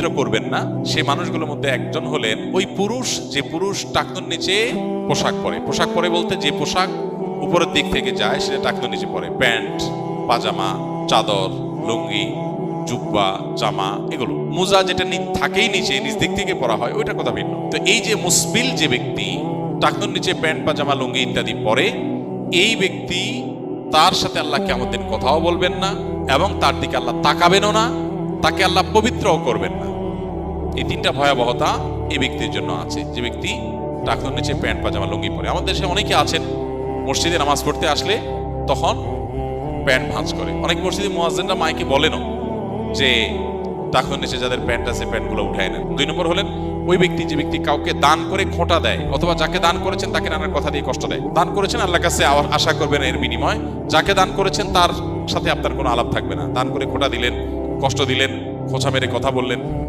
পবিত্র করবেন না, সেই মানুষগুলোর মধ্যে একজন হলেন ওই পুরুষ, যে পুরুষ টাকনুর নিচে পোশাক পরে। পোশাক পরে বলতে যে পোশাক উপরের দিক থেকে যায় সেটা টাকনুর নিচে পরে, প্যান্ট, পাজামা, চাদর, লুঙ্গি, জুব্বা, জামা, এগুলো। মোজা যেটা থাকেই নিচে, নিচ দিক থেকে পরা হয়, ওইটার কথা ভিন্ন। তো এই যে মুসবিল যে ব্যক্তি টাকনুর নিচে প্যান্ট, পাজামা, লুঙ্গি ইত্যাদি পরে, এই ব্যক্তি তার সাথে আল্লাহ কিয়ামত দিন কথাও বলবেন না এবং তার দিকে আল্লাহ তাকাবেনও না, তাকে আল্লাহ পবিত্রও করবেন না। এই তিনটা ভয়াবহতা এই ব্যক্তির জন্য আছে, যে ব্যক্তি টাকনুর নিচে প্যান্ট, পাজামা, লুঙ্গি পরে। আমাদের দেশে অনেকে আছেন মসজিদে নামাজ পড়তে আসলে তখন প্যান্ট ভাঁজ করে। অনেক মসজিদে মুয়াজ্জিনরা মাইকে বলেনও যে টাকনুর নিচে যাদের প্যান্ট আছে প্যান্টগুলো উঠায় নেন। 2 নম্বর হলেন ওই ব্যক্তি, যে ব্যক্তি কাউকে দান করে খোঁটা দেয়, অথবা যাকে দান করেছেন তাকে নানার কথা দিয়ে কষ্ট দেয়। দান করেছেন, আল্লাহর কাছে আশা করবেন এর বিনিময়। যাকে দান করেছেন তার সাথে আপনার কোনো আলাপ থাকবে না। দান করে খোঁটা দিলেন, কষ্ট দিলেন, খোঁচা মেরে কথা বললেন,